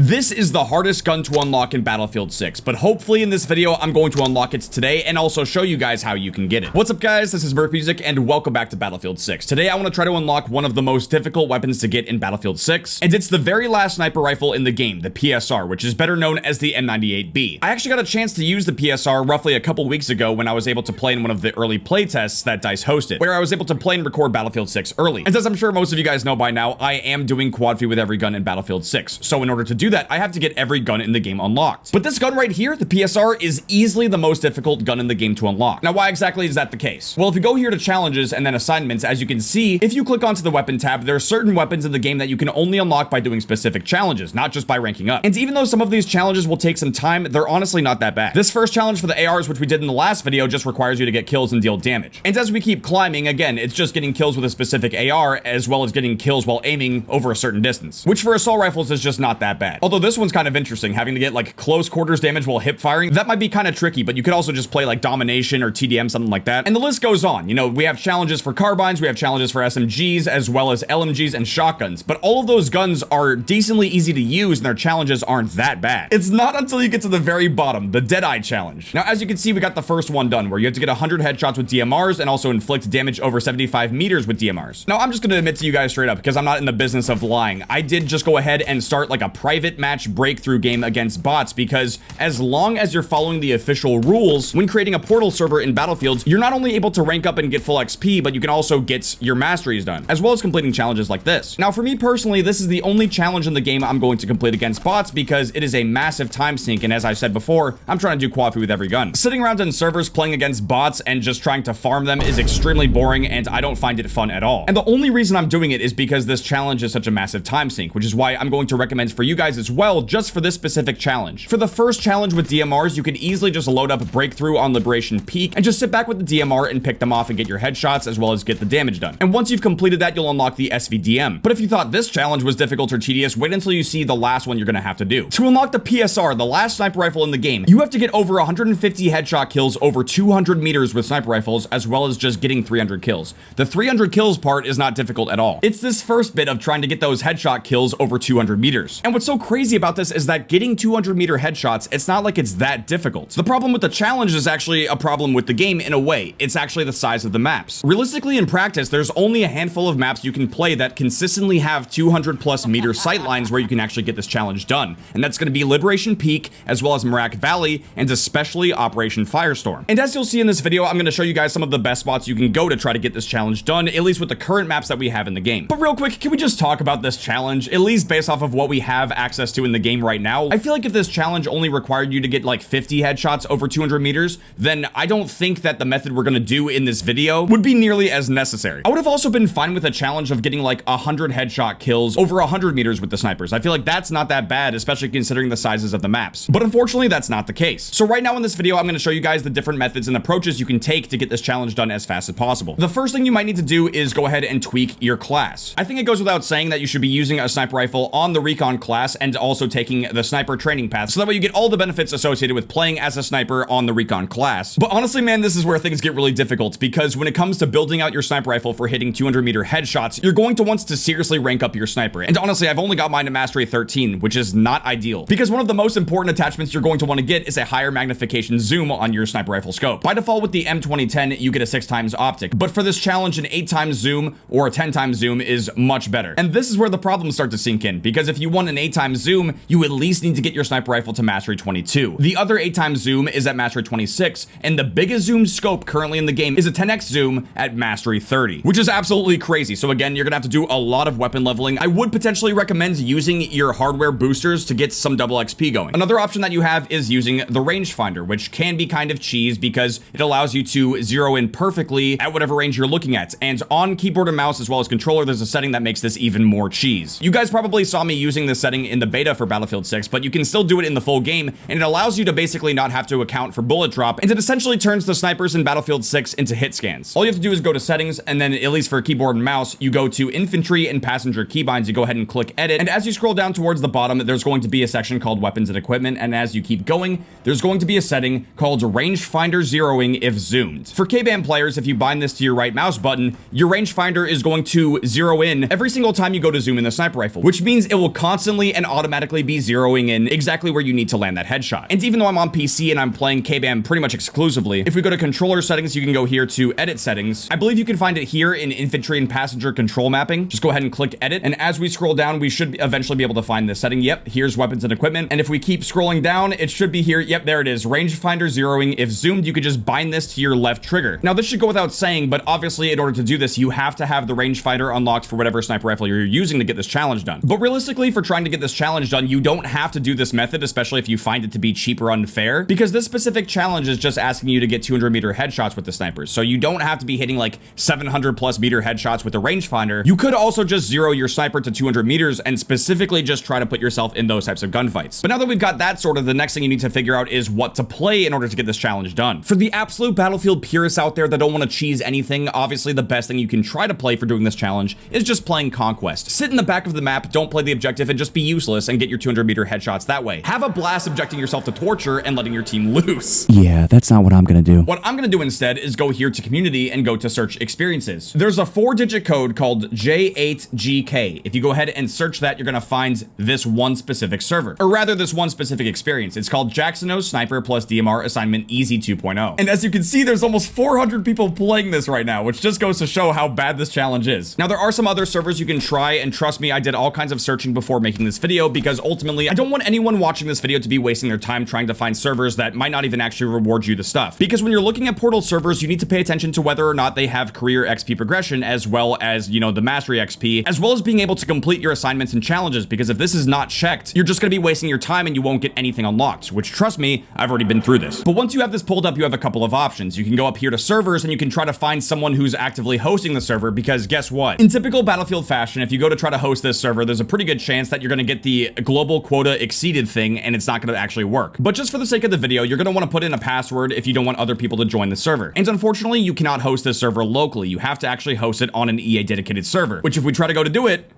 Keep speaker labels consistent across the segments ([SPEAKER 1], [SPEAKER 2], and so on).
[SPEAKER 1] This is the hardest gun to unlock in Battlefield 6, but hopefully in this video, I'm going to unlock it today and also show you guys how you can get it. What's up guys, this is Merc Music and welcome back to Battlefield 6. Today I want to try to unlock one of the most difficult weapons to get in Battlefield 6, and it's the very last sniper rifle in the game, the PSR, which is better known as the M98B. I actually got a chance to use the PSR roughly a couple weeks ago when I was able to play in one of the early playtests that DICE hosted, where I was able to play and record Battlefield 6 early. And as I'm sure most of you guys know by now, I am doing quad feed with every gun in Battlefield 6. So in order to do that, I have to get every gun in the game unlocked. But this gun right here, the PSR, is easily the most difficult gun in the game to unlock. Now, why exactly is that the case? Well, if you go here to challenges and then assignments, as you can see, if you click onto the weapon tab, there are certain weapons in the game that you can only unlock by doing specific challenges, not just by ranking up. And even though some of these challenges will take some time, they're honestly not that bad. This first challenge for the ARs, which we did in the last video, just requires you to get kills and deal damage. And as we keep climbing, again, it's just getting kills with a specific AR, as well as getting kills while aiming over a certain distance, which for assault rifles is just not that bad. Although this one's kind of interesting, having to get like close quarters damage while hip firing. That might be kind of tricky, but you could also just play like domination or TDM, something like that. And the list goes on. You know, we have challenges for carbines, we have challenges for SMGs, as well as LMGs and shotguns. But all of those guns are decently easy to use and their challenges aren't that bad. It's not until you get to the very bottom, the Deadeye challenge. Now, as you can see, we got the first one done, where you have to get 100 headshots with DMRs and also inflict damage over 75 meters with DMRs. Now, I'm just gonna admit to you guys straight up, because I'm not in the business of lying. I did just go ahead and start like a private match breakthrough game against bots, because as long as you're following the official rules, when creating a portal server in Battlefield, you're not only able to rank up and get full XP, but you can also get your masteries done, as well as completing challenges like this. Now, for me personally, this is the only challenge in the game I'm going to complete against bots, because it is a massive time sink, and as I said before, I'm trying to do quad feed with every gun. Sitting around in servers playing against bots and just trying to farm them is extremely boring, and I don't find it fun at all. And the only reason I'm doing it is because this challenge is such a massive time sink, which is why I'm going to recommend for you guys as well, just for this specific challenge. For the first challenge with DMRs, you could easily just load up Breakthrough on Liberation Peak and just sit back with the DMR and pick them off and get your headshots, as well as get the damage done. And once you've completed that, you'll unlock the SVDM. But if you thought this challenge was difficult or tedious, wait until you see the last one you're gonna have to do. To unlock the PSR, the last sniper rifle in the game, you have to get over 150 headshot kills over 200 meters with sniper rifles, as well as just getting 300 kills. The 300 kills part is not difficult at all. It's this first bit of trying to get those headshot kills over 200 meters. And what's so crazy about this is that getting 200 meter headshots, it's not like it's that difficult. The problem with the challenge is actually a problem with the game in a way. It's actually the size of the maps. Realistically, in practice, there's only a handful of maps you can play that consistently have 200 plus meter sight lines where you can actually get this challenge done. And that's going to be Liberation Peak, as well as Merak Valley, and especially Operation Firestorm. And as you'll see in this video, I'm going to show you guys some of the best spots you can go to try to get this challenge done, at least with the current maps that we have in the game. But real quick, can we just talk about this challenge, at least based off of what we have access to in the game right now? I feel like if this challenge only required you to get like 50 headshots over 200 meters, then I don't think that the method we're gonna do in this video would be nearly as necessary. I would have also been fine with a challenge of getting like 100 headshot kills over 100 meters with the snipers. I feel like that's not that bad, especially considering the sizes of the maps. But unfortunately, that's not the case. So right now in this video, I'm gonna show you guys the different methods and approaches you can take to get this challenge done as fast as possible. The first thing you might need to do is go ahead and tweak your class. I think it goes without saying that you should be using a sniper rifle on the recon class and also taking the sniper training path, so that way you get all the benefits associated with playing as a sniper on the recon class. But honestly, man, this is where things get really difficult, because when it comes to building out your sniper rifle for hitting 200 meter headshots, you're going to want to seriously rank up your sniper. And honestly, I've only got mine to mastery 13, which is not ideal, because one of the most important attachments you're going to want to get is a higher magnification zoom on your sniper rifle scope. By default with the M2010, you get a 6x optic, but for this challenge, an 8x zoom or a 10x zoom is much better. And this is where the problems start to sink in, because if you want an 8x zoom, you at least need to get your sniper rifle to mastery 22. The other 8x zoom is at mastery 26, and the biggest zoom scope currently in the game is a 10x zoom at mastery 30, which is absolutely crazy. So again, you're gonna have to do a lot of weapon leveling. I would potentially recommend using your hardware boosters to get some double XP going. Another option that you have is using the rangefinder, which can be kind of cheese because it allows you to zero in perfectly at whatever range you're looking at. And on keyboard and mouse, as well as controller, there's a setting that makes this even more cheese. You guys probably saw me using this setting in the beta for Battlefield 6, but you can still do it in the full game, and it allows you to basically not have to account for bullet drop, and it essentially turns the snipers in Battlefield 6 into hit scans. All you have to do is go to settings, and then at least for keyboard and mouse, you go to infantry and passenger keybinds, you go ahead and click edit, and as you scroll down towards the bottom, there's going to be a section called weapons and equipment, and as you keep going, there's going to be a setting called rangefinder zeroing if zoomed. For K-band players, if you bind this to your right mouse button, your rangefinder is going to zero in every single time you go to zoom in the sniper rifle, which means it will constantly and automatically be zeroing in exactly where you need to land that headshot. And even though I'm on PC and I'm playing KBAM pretty much exclusively, if we go to controller settings, you can go here to edit settings. I believe you can find it here in infantry and passenger control mapping. Just go ahead and click edit. And as we scroll down, we should eventually be able to find this setting. Yep, here's weapons and equipment. And if we keep scrolling down, it should be here. Yep, there it is. Rangefinder zeroing. If zoomed, you could just bind this to your left trigger. Now, this should go without saying, but obviously in order to do this, you have to have the rangefinder unlocked for whatever sniper rifle you're using to get this challenge done. But realistically, for trying to get this challenge done, you don't have to do this method, especially if you find it to be cheap or unfair, because this specific challenge is just asking you to get 200-meter headshots with the snipers. So you don't have to be hitting like 700+ meter headshots with a rangefinder. You could also just zero your sniper to 200 meters and specifically just try to put yourself in those types of gunfights. But now that we've got that sorted, the next thing you need to figure out is what to play in order to get this challenge done. For the absolute Battlefield purists out there that don't want to cheese anything, obviously the best thing you can try to play for doing this challenge is just playing Conquest. Sit in the back of the map, don't play the objective, and just be useless and get your 200-meter headshots that way. Have a blast subjecting yourself to torture and letting your team loose.
[SPEAKER 2] Yeah, that's not what I'm gonna do.
[SPEAKER 1] What I'm gonna do instead is go here to community and go to search experiences. There's a 4-digit code called J8GK. If you go ahead and search that, you're gonna find this one specific server, or rather this one specific experience. It's called Jackson O Sniper plus DMR Assignment Easy 2.0. And as you can see, there's almost 400 people playing this right now, which just goes to show how bad this challenge is. Now, there are some other servers you can try, and trust me, I did all kinds of searching before making this video because ultimately, I don't want anyone watching this video to be wasting their time trying to find servers that might not even actually reward you the stuff. Because when you're looking at Portal servers, you need to pay attention to whether or not they have career XP progression, as well as, you know, the mastery XP, as well as being able to complete your assignments and challenges, because if this is not checked, you're just gonna be wasting your time and you won't get anything unlocked, which, trust me, I've already been through this. But once you have this pulled up, you have a couple of options. You can go up here to servers and you can try to find someone who's actively hosting the server, because guess what? In typical Battlefield fashion, if you go to try to host this server, there's a pretty good chance that you're gonna get the global quota exceeded thing and it's not gonna actually work. But just for the sake of the video, you're gonna wanna put in a password if you don't want other people to join the server. And unfortunately, you cannot host this server locally. You have to actually host it on an EA dedicated server, which if we try to go to do it,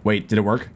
[SPEAKER 1] wait, did it work?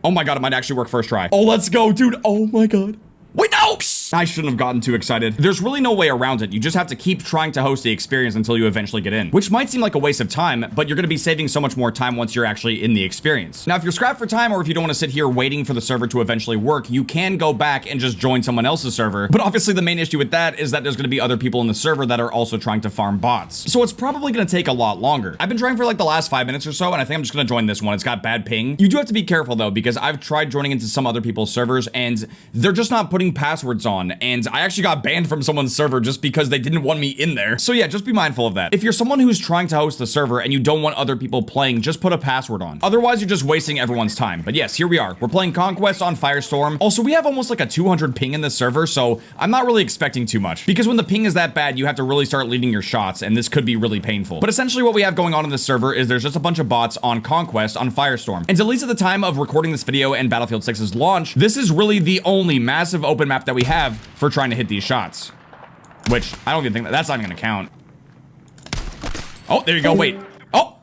[SPEAKER 1] Oh my God, it might actually work first try. Oh, let's go, dude. Oh my God. Wait, no! I shouldn't have gotten too excited. There's really no way around it. You just have to keep trying to host the experience until you eventually get in, which might seem like a waste of time, but you're gonna be saving so much more time once you're actually in the experience. Now, if you're scrapped for time, or if you don't want to sit here waiting for the server to eventually work, you can go back and just join someone else's server. But obviously the main issue with that is that there's gonna be other people in the server that are also trying to farm bots. So it's probably gonna take a lot longer. I've been trying for like the last 5 minutes or so, and I think I'm just gonna join this one. It's got bad ping. You do have to be careful though, because I've tried joining into some other people's servers and they're just not putting passwords on, and I actually got banned from someone's server just because they didn't want me in there. So yeah, just be mindful of that. If you're someone who's trying to host the server and you don't want other people playing, just put a password on. Otherwise, you're just wasting everyone's time. But yes, here we are. We're playing Conquest on Firestorm. Also, we have almost like a 200 ping in this server, so I'm not really expecting too much. Because when the ping is that bad, you have to really start leading your shots, and this could be really painful. But essentially what we have going on in this server is there's just a bunch of bots on Conquest on Firestorm. And at least at the time of recording this video and Battlefield 6's launch, this is really the only massive open map that we have for trying to hit these shots. Which, I don't even think that's not even gonna count. Oh, there you go, wait. Oh!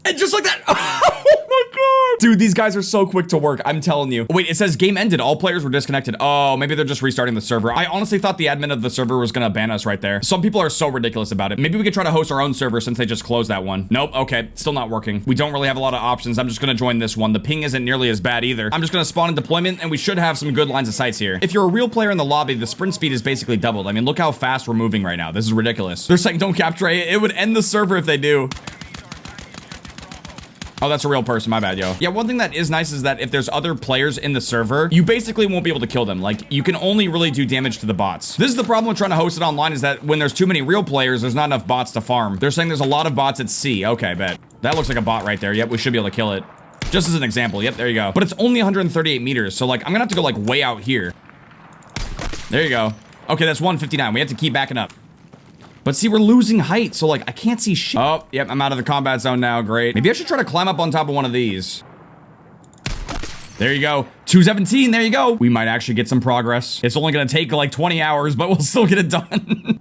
[SPEAKER 1] And just like that! Oh my God! Dude, these guys are so quick to work, I'm telling you. Wait, it says game ended, all players were disconnected. Oh, maybe they're just restarting the server. I honestly thought the admin of the server was gonna ban us right there. Some people are so ridiculous about it. Maybe we could try to host our own server since they just closed that one. Nope, okay, still not working. We don't really have a lot of options. I'm just gonna join this one. The ping isn't nearly as bad either. I'm just gonna spawn in deployment and we should have some good lines of sights here. If you're a real player in the lobby, the sprint speed is basically doubled. I mean, look how fast we're moving right now. This is ridiculous. They're saying don't capture it. It would end the server if they do. Oh, that's a real person. My bad, yo. Yeah, one thing that is nice is that if there's other players in the server, you basically won't be able to kill them. Like, you can only really do damage to the bots. This is the problem with trying to host it online, is that when there's too many real players, there's not enough bots to farm. They're saying there's a lot of bots at C. Okay, bet. That looks like a bot right there. Yep, we should be able to kill it. Just as an example. Yep, there you go. But it's only 138 meters, so like, I'm gonna have to go like way out here. There you go. Okay, that's 159. We have to keep backing up. But see, we're losing height, so like, I can't see shit. Oh, yep, I'm out of the combat zone now, great. Maybe I should try to climb up on top of one of these. There you go, 217, there you go. We might actually get some progress. It's only gonna take like 20 hours, but we'll still get it done.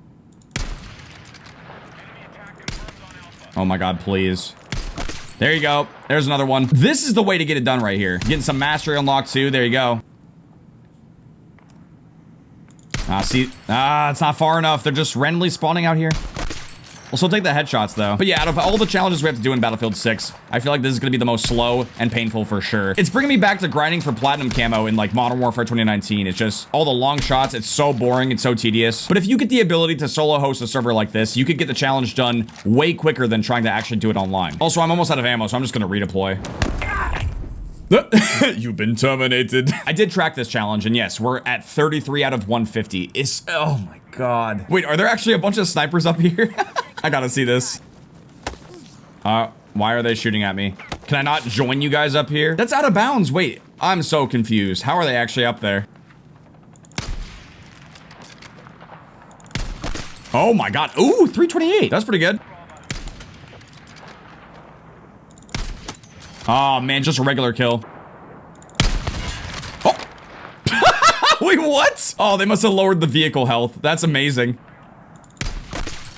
[SPEAKER 1] Oh my God, please. There you go, there's another one. This is the way to get it done right here. Getting some mastery unlocked too, there you go. See, it's not far enough. They're just randomly spawning out here. We'll still take the headshots, though. But yeah, out of all the challenges we have to do in Battlefield 6, I feel like this is going to be the most slow and painful for sure. It's bringing me back to grinding for platinum camo in like Modern Warfare 2019. It's just all the long shots. It's so boring. It's so tedious. But if you get the ability to solo host a server like this, you could get the challenge done way quicker than trying to actually do it online. Also, I'm almost out of ammo, so I'm just going to redeploy. You've been terminated. I did track this challenge, and yes, we're at 33 out of 150. Oh my god. Wait, are there actually a bunch of snipers up here? I gotta see this. Why are they shooting at me? Can I not join you guys up here? That's out of bounds. Wait, I'm so confused. How are they actually up there? Oh my god. Ooh, 328. That's pretty good. Oh man, just a regular kill. Oh. Wait, what? Oh, they must have lowered the vehicle health. That's amazing.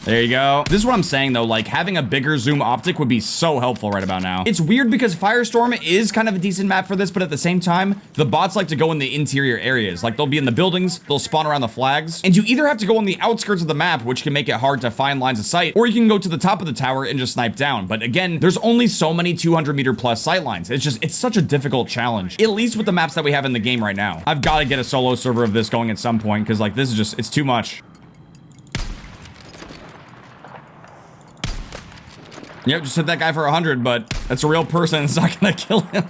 [SPEAKER 1] There you go. This is what I'm saying though, like having a bigger zoom optic would be so helpful right about now. It's weird because Firestorm is kind of a decent map for this, but at the same time, the bots like to go in the interior areas. Like they'll be in the buildings, they'll spawn around the flags, and you either have to go on the outskirts of the map, which can make it hard to find lines of sight, or you can go to the top of the tower and just snipe down. But again, there's only so many 200-meter plus sight lines. It's such a difficult challenge, at least with the maps that we have in the game right now. I've got to get a solo server of this going at some point because like this is just, it's too much. Yep, just hit that guy for 100, but that's a real person. It's not gonna kill him.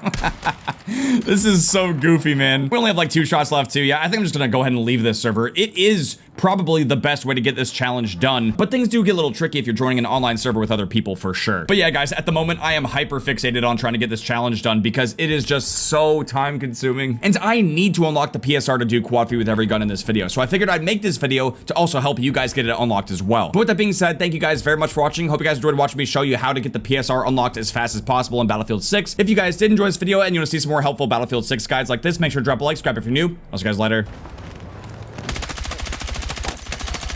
[SPEAKER 1] This is so goofy, man. We only have like 2 shots left too. Yeah, I think I'm just gonna go ahead and leave this server. It is probably the best way to get this challenge done, but things do get a little tricky if you're joining an online server with other people for sure. But yeah, guys, at the moment, I am hyper fixated on trying to get this challenge done because it is just so time consuming. And I need to unlock the PSR to do quad feed with every gun in this video. So I figured I'd make this video to also help you guys get it unlocked as well. But with that being said, thank you guys very much for watching. Hope you guys enjoyed watching me show you how to get the PSR unlocked as fast as possible in Battlefield 6. If you guys did enjoy this video and you want to see some more helpful Battlefield 6 guides like this, make sure to drop a like, subscribe if you're new. I'll see you guys later.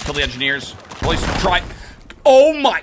[SPEAKER 1] Kill the engineers. Police, try. Oh my.